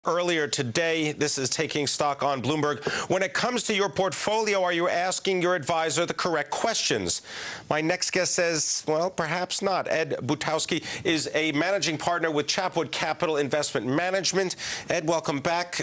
Earlier today, this is Taking Stock on Bloomberg. When it comes to your portfolio, are you asking your advisor the correct questions? My next guest says, well, perhaps not. Ed Butowsky is a managing partner with Chapwood Capital Investment Management. Ed, welcome back.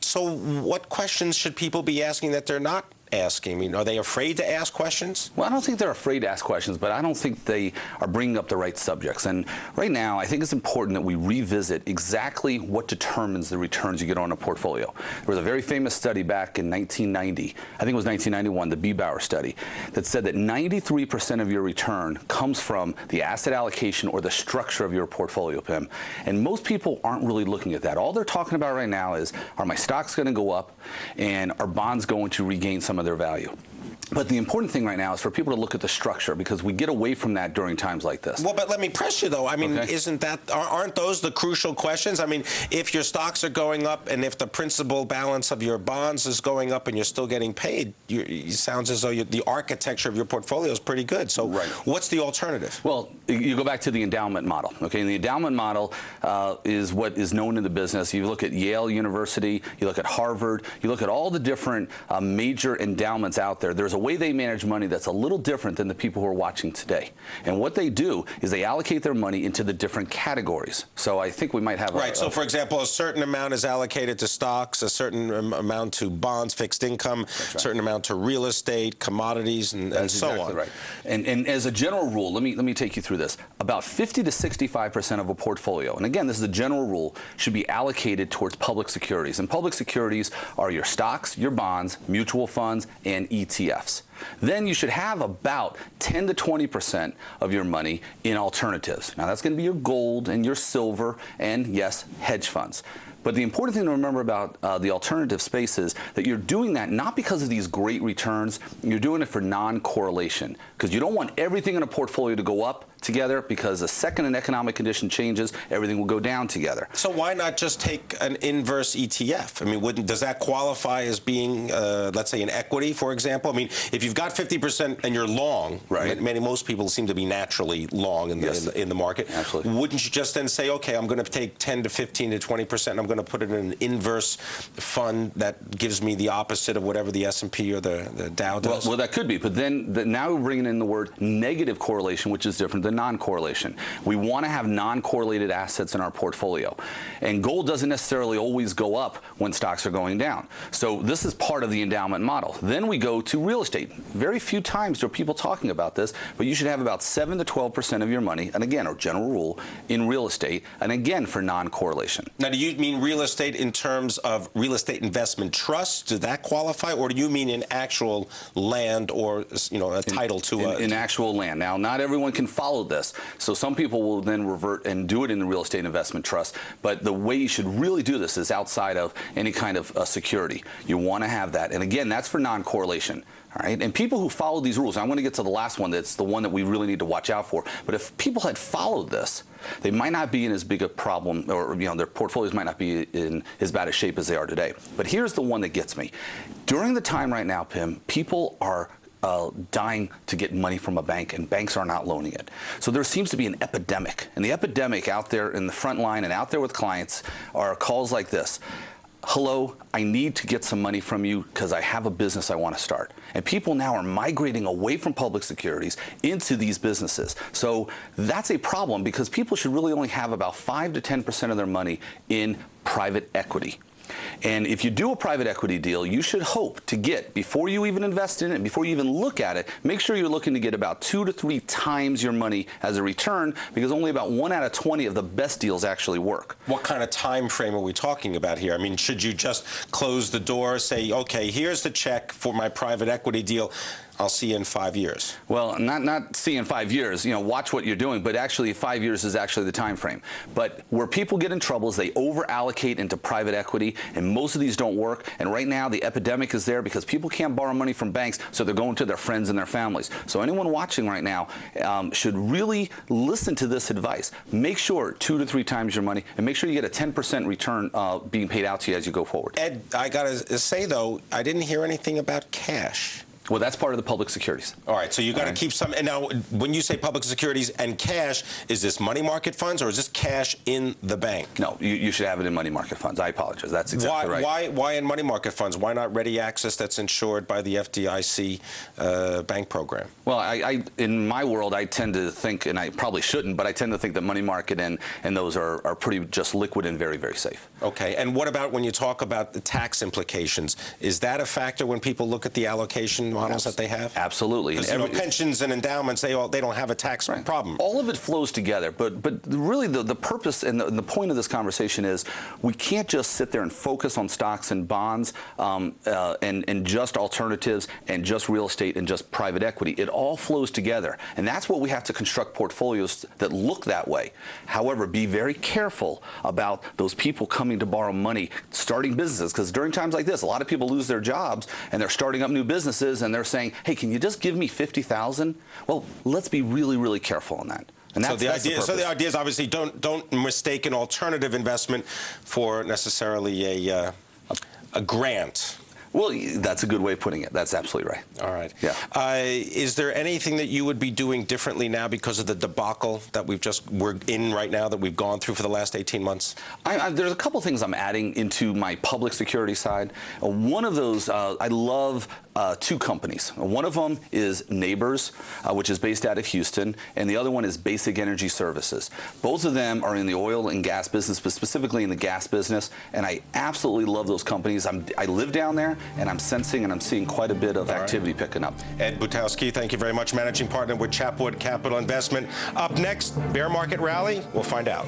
So what questions should people be asking that they're not asking? I mean, are they afraid to ask questions? Well, I don't think they're afraid to ask questions, but I don't think they are bringing up the right subjects. And right now, I think it's important that we revisit exactly what determines the returns you get on a portfolio. There was a very famous study back in 1990, I think it was 1991, the Bauer study, that said that 93% of your return comes from the asset allocation or the structure of your portfolio, Pimm. And most people aren't really looking at that. All they're talking about right now is, are my stocks going to go up and are bonds going to regain some of their value? But the important thing right now is for people to look at the structure, because we get away from that during times like this. Well, but let me press you, though. I mean, Okay. aren't those the crucial questions? I mean, if your stocks are going up and if the principal balance of your bonds is going up and you're still getting paid, it sounds as though the architecture of your portfolio is pretty good. So what's the alternative? Well, you go back to the endowment model. Okay, and the endowment model is what is known in the business. You look at Yale University, you look at Harvard, you look at all the different major endowments out there. There's a way they manage money that's a little different than the people who are watching today. And what they do is they allocate their money into the different categories. So I think we might have So, for example, a certain amount is allocated to stocks, a certain amount to bonds, fixed income, a certain amount to real estate, commodities, and so exactly on. Right. And as a general rule, let me take you through this. About 50 to 65% of a portfolio, and again, this is a general rule, should be allocated towards public securities. And public securities are your stocks, your bonds, mutual funds, and ETFs. Then you should have about 10 to 20% of your money in alternatives. Now, that's going to be your gold and your silver and, yes, hedge funds. But the important thing to remember about the alternative space is that you're doing that not because of these great returns, you're doing it for non-correlation, because you don't want everything in a portfolio to go up together, because the second an economic condition changes, everything will go down together. So why not just take an inverse ETF? I mean, does that qualify as being, let's say, an equity, for example? I mean, if you've got 50% and you're long, right? Most people seem to be naturally long in the market. Absolutely. Wouldn't you just then say, okay, I'm going to take 10 to 15 to 20%, and I'm going to put it in an inverse fund that gives me the opposite of whatever the S&P or the Dow does? Well, that could be, but then now we're bringing in the word negative correlation, which is different than non-correlation. We want to have non-correlated assets in our portfolio. And gold doesn't necessarily always go up when stocks are going down. So this is part of the endowment model. Then we go to real estate. Very few times are people talking about this, but you should have about 7 to 12% of your money, and again, our general rule, in real estate, and again, for non-correlation. Now, do you mean real estate in terms of real estate investment trusts? Does that qualify? Or do you mean in actual land or, a title to in actual land? Now, not everyone can follow this. So some people will then revert and do it in the real estate investment trust. But the way you should really do this is outside of any kind of security. You want to have that. And again, that's for non-correlation. All right? And people who follow these rules, I want to get to the last one, that's the one that we really need to watch out for. But if people had followed this, they might not be in as big a problem, or their portfolios might not be in as bad a shape as they are today. But here's the one that gets me. During the time right now, Pimm, people are dying to get money from a bank, and banks are not loaning it. So there seems to be an epidemic. And the epidemic out there in the front line and out there with clients are calls like this. Hello, I need to get some money from you because I have a business I want to start. And people now are migrating away from public securities into these businesses. So that's a problem, because people should really only have about 5 to 10% of their money in private equity. And if you do a private equity deal, you should hope to get, before you even invest in it, before you even look at it, make sure you're looking to get about 2 to 3 times your money as a return, because only about 1 out of 20 of the best deals actually work. What kind of time frame are we talking about here? I mean, should you just close the door, say, okay, here's the check for my private equity deal, I'll see you in 5 years? Well, not see in 5 years, watch what you're doing, but actually 5 years is actually the time frame. But where people get in trouble is they over-allocate into private equity, and most of these don't work. And right now the epidemic is there because people can't borrow money from banks, so they're going to their friends and their families. So anyone watching right now should really listen to this advice. Make sure 2 to 3 times your money, and make sure you get a 10% return being paid out to you as you go forward. Ed, I gotta say though, I didn't hear anything about cash. Well, that's part of the public securities. All right, so you got to keep some. And now, when you say public securities and cash, is this money market funds or is this cash in the bank? No, you should have it in money market funds. I apologize. That's exactly right. Why in money market funds? Why not ready access that's insured by the FDIC bank program? Well, in my world, I tend to think, and I probably shouldn't, but I tend to think that money market and those are pretty just liquid and very, very safe. Okay, and what about when you talk about the tax implications? Is that a factor when people look at the allocation models that they have? Absolutely. Because pensions and endowments, they don't have a tax problem. All of it flows together, but really the purpose and the point of this conversation is we can't just sit there and focus on stocks and bonds and just alternatives and just real estate and just private equity. It all flows together, and that's what we have to construct portfolios that look that way. However, be very careful about those people coming to borrow money, starting businesses, because during times like this, a lot of people lose their jobs and they're starting up new businesses and they're saying, hey, can you just give me $50,000? Well, let's be really, really careful on that. And that's, so the idea is obviously don't mistake an alternative investment for necessarily a grant. Well, that's a good way of putting it. That's absolutely right. All right. Yeah. Is there anything that you would be doing differently now because of the debacle that we're in right now, that we've gone through for the last 18 months? There's a couple things I'm adding into my public security side. One of those, I love two companies. One of them is Neighbors, which is based out of Houston, and the other one is Basic Energy Services. Both of them are in the oil and gas business, but specifically in the gas business, and I absolutely love those companies. I live down there, and I'm sensing and I'm seeing quite a bit of activity picking up. Ed Butowsky, thank you very much, managing partner with Chapwood Capital Investment. Up next, bear market rally? We'll find out.